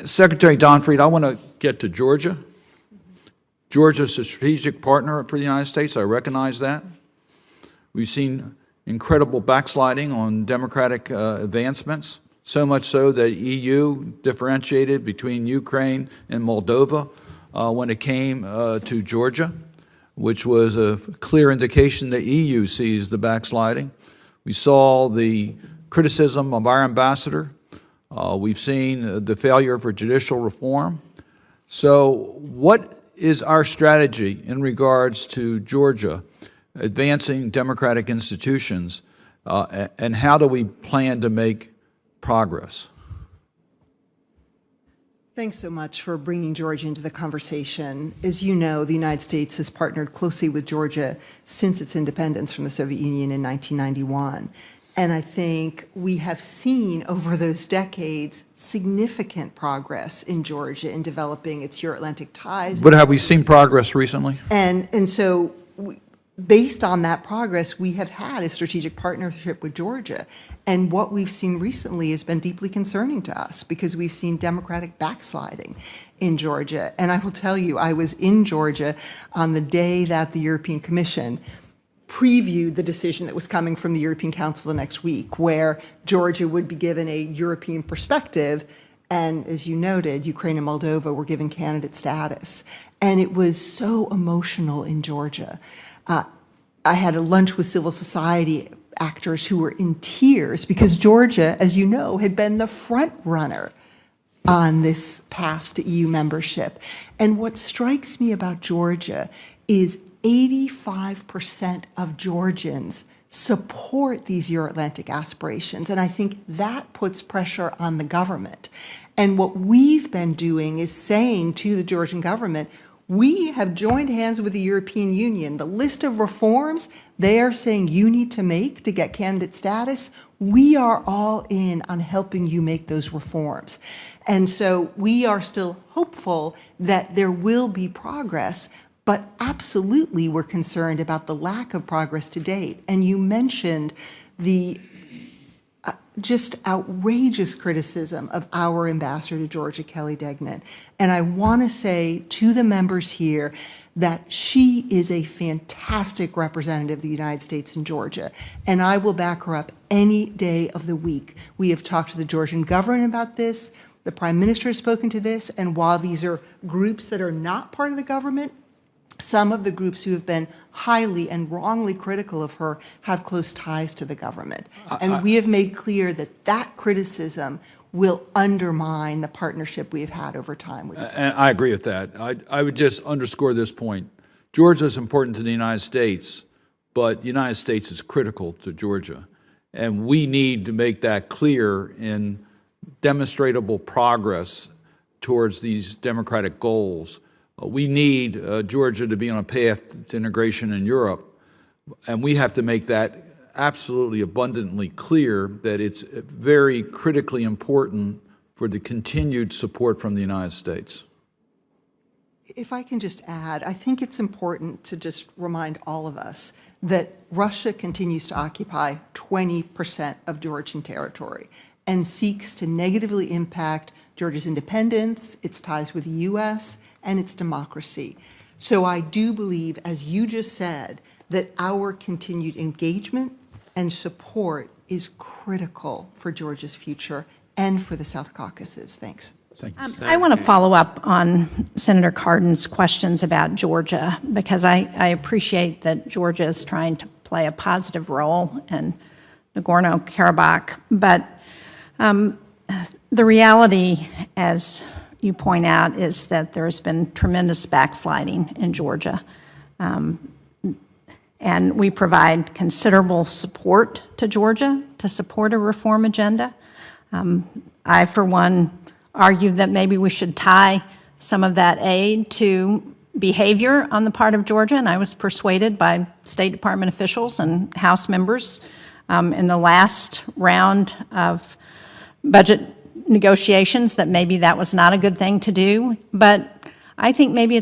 Secretary Donfried, I want to get to Georgia. Georgia is a strategic partner for the United States. I recognize that. We've seen incredible backsliding on democratic advancements, so much so that EU differentiated between Ukraine and Moldova when it came to Georgia, which was a clear indication that EU sees the backsliding. We saw the criticism of our ambassador. We've seen the failure for judicial reform. So what is our strategy in regards to Georgia advancing democratic institutions, and how do we plan to make progress? Thanks so much for bringing Georgia into the conversation. As you know, the United States has partnered closely with Georgia since its independence from the Soviet Union in 1991. And I think we have seen over those decades significant progress in Georgia in developing its Euro-Atlantic ties. But have we seen progress recently? And so based on that progress, we have had a strategic partnership with Georgia. And what we've seen recently has been deeply concerning to us because we've seen democratic backsliding in Georgia. And I will tell you, I was in Georgia on the day that the European Commission previewed the decision that was coming from the European Council the next week, where Georgia would be given a European perspective. And as you noted, Ukraine and Moldova were given candidate status. And it was so emotional in Georgia. I had a lunch with civil society actors who were in tears because Georgia, as you know, had been the front runner on this path to EU membership. And what strikes me about Georgia is 85% of Georgians support these Euro-Atlantic aspirations. And I think that puts pressure on the government. And what we've been doing is saying to the Georgian government, we have joined hands with the European Union. The list of reforms they are saying you need to make to get candidate status, we are all in on helping you make those reforms. And so we are still hopeful that there will be progress, but absolutely we're concerned about the lack of progress to date. And you mentioned the just outrageous criticism of our ambassador to Georgia, Kelly Degnan. And I want to say to the members here that she is a fantastic representative of the United States in Georgia, and I will back her up any day of the week. We have talked to the Georgian government about this. The Prime Minister has spoken to this, and while these are groups that are not part of the government, some of the groups who have been highly and wrongly critical of her have close ties to the government. And we have made clear that that criticism will undermine the partnership we have had over time with her. And I agree with that. I would just underscore this point. Georgia is important to the United States, but the United States is critical to Georgia. And we need to make that clear in demonstrable progress towards these democratic goals. We need Georgia to be on a path to integration in Europe, and we have to make that absolutely abundantly clear that it's very critically important for the continued support from the United States. If I can just add, I think it's important to just remind all of us that Russia continues to occupy 20% of Georgian territory and seeks to negatively impact Georgia's independence, its ties with the U.S., and its democracy. So I do believe, as you just said, that our continued engagement and support is critical for Georgia's future and for the South Caucasus. Thanks. Thank you. I want to follow up on Senator Cardin's questions about Georgia, because I appreciate that Georgia is trying to play a positive role in Nagorno-Karabakh, but the reality, as you point out, is that there has been tremendous backsliding in Georgia. And we provide considerable support to Georgia to support a reform agenda. I, for one, argue that maybe we should tie some of that aid to behavior on the part of Georgia, and I was persuaded by State Department officials and House members in the last round of budget negotiations that maybe that was not a good thing to do. But I think maybe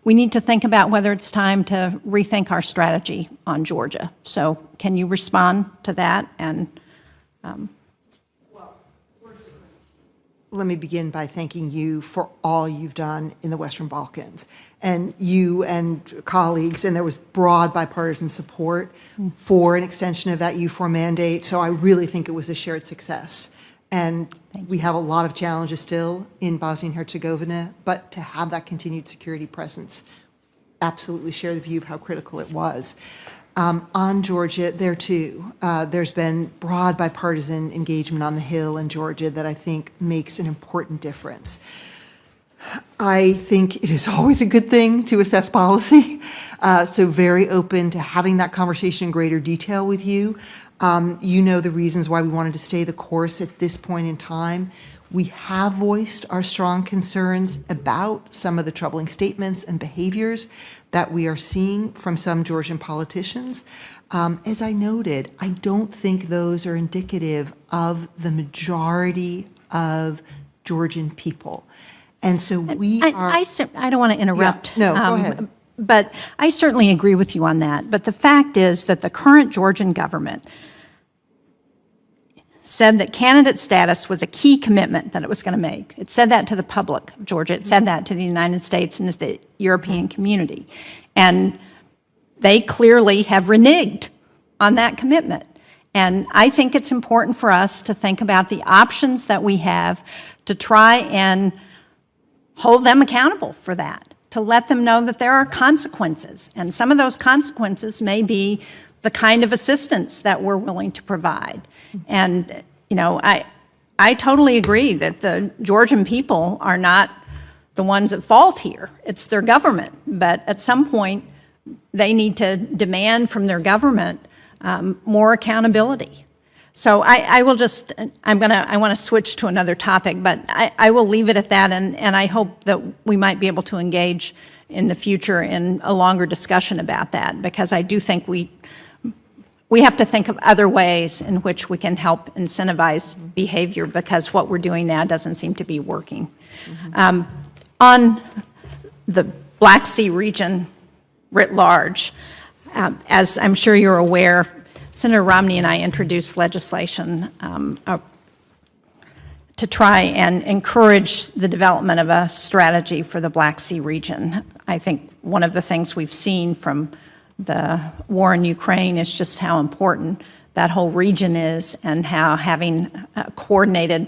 we need to think about whether it's time to rethink our strategy on Georgia. So can you respond to that? And let me begin by thanking you for all you've done in the Western Balkans. And you and colleagues, and there was broad bipartisan support for an extension of that U4 mandate, so I really think it was a shared success. And we have a lot of challenges still in Bosnia and Herzegovina, but to have that continued security presence, absolutely share the view of how critical it was. On Georgia, there too, there's been broad bipartisan engagement on the Hill in Georgia that I think makes an important difference. I think it is always a good thing to assess policy, so very open to having that conversation in greater detail with you. You know the reasons why we wanted to stay the course at this point in time. We have voiced our strong concerns about some of the troubling statements and behaviors that we are seeing from some Georgian politicians. As I noted, I don't think those are indicative of the majority of Georgian people. And so we are... I don't want to interrupt. Yeah, no, go ahead. But I certainly agree with you on that. But the fact is that the current Georgian government said that candidate status was a key commitment that it was going to make. It said that to the public of Georgia. It said that to the United States and to the European community. And they clearly have reneged on that commitment. And I think it's important for us to think about the options that we have to try and hold them accountable for that, to let them know that there are consequences. And some of those consequences may be the kind of assistance that we're willing to provide. And, you know, I totally agree that the Georgian people are not the ones at fault here. It's their government. But at some point, they need to demand from their government more accountability. So I want to switch to another topic, but I will leave it at that, and I hope that we might be able to engage in the future in a longer discussion about that, because I do think we have to think of other ways in which we can help incentivize behavior, because what we're doing now doesn't seem to be working. On the Black Sea region writ large, as I'm sure you're aware, Senator Romney and I introduced legislation to try and encourage the development of a strategy for the Black Sea region. I think one of the things we've seen from the war in Ukraine is just how important that whole region is, and how having a coordinated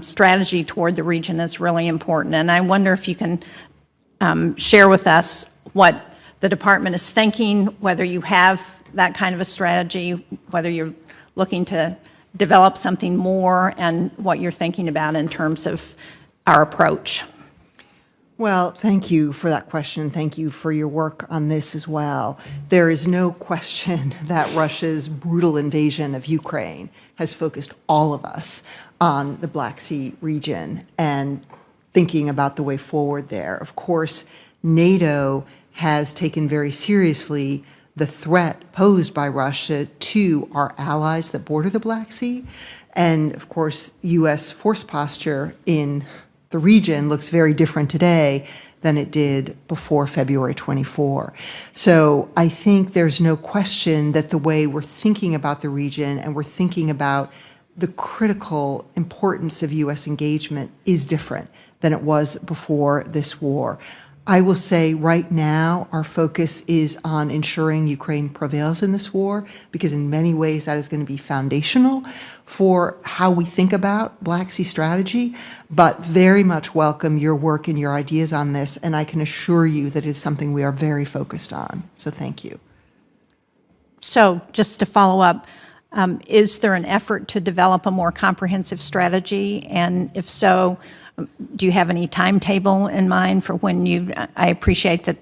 strategy toward the region is really important. And I wonder if you can share with us what the department is thinking, whether you have that kind of a strategy, whether you're looking to develop something more, and what you're thinking about in terms of our approach. Well, thank you for that question. Thank you for your work on this as well. There is no question that Russia's brutal invasion of Ukraine has focused all of us on the Black Sea region and thinking about the way forward there. Of course, NATO has taken very seriously the threat posed by Russia to our allies that border the Black Sea. And of course, U.S. force posture in the region looks very different today than it did before February 24. So I think there's no question that the way we're thinking about the region and we're thinking about the critical importance of U.S. engagement is different than it was before this war. I will say right now our focus is on ensuring Ukraine prevails in this war, because in many ways that is going to be foundational for how we think about Black Sea strategy, but very much welcome your work and your ideas on this, and I can assure you that it is something we are very focused on. So thank you. So just to follow up, is there an effort to develop a more comprehensive strategy? And if so, do you have any timetable in mind for when I appreciate that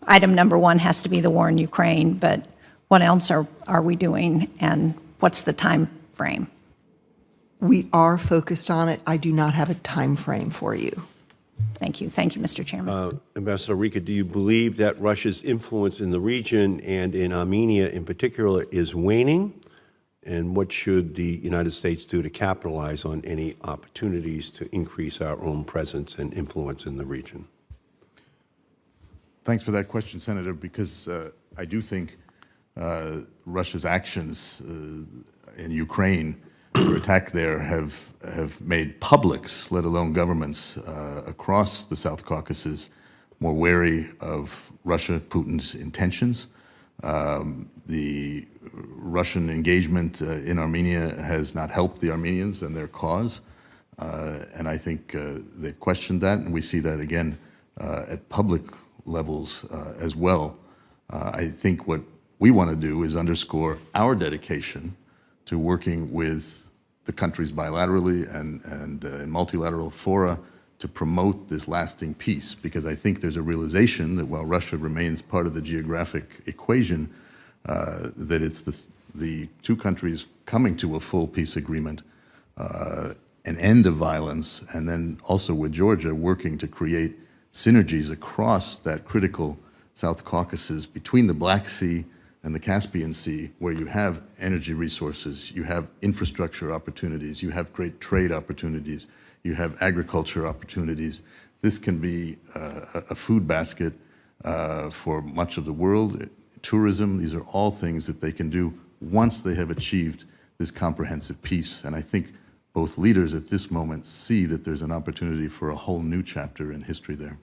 item number one has to be the war in Ukraine, but what else are we doing, and what's the time frame? We are focused on it. I do not have a time frame for you. Thank you. Thank you, Mr. Chairman. Ambassador Rika, do you believe that Russia's influence in the region and in Armenia in particular is waning? And what should the United States do to capitalize on any opportunities to increase our own presence and influence in the region? Thanks for that question, Senator, because I do think Russia's actions in Ukraine under attack there have made publics, let alone governments, across the South Caucasus more wary of Russia, Putin's intentions. The Russian engagement in Armenia has not helped the Armenians and their cause, and I think they've questioned that, and we see that again at public levels as well. I think what we want to do is underscore our dedication to working with the countries bilaterally and in multilateral fora to promote this lasting peace, because I think there's a realization that while Russia remains part of the geographic equation, that it's the two countries coming to a full peace agreement, an end of violence, and then also with Georgia working to create synergies across that critical South Caucasus between the Black Sea and the Caspian Sea, where you have energy resources, you have infrastructure opportunities, you have great trade opportunities, you have agriculture opportunities. This can be a food basket for much of the world. Tourism, these are all things that they can do once they have achieved this comprehensive peace. And I think both leaders at this moment see that there's an opportunity for a whole new chapter in history there.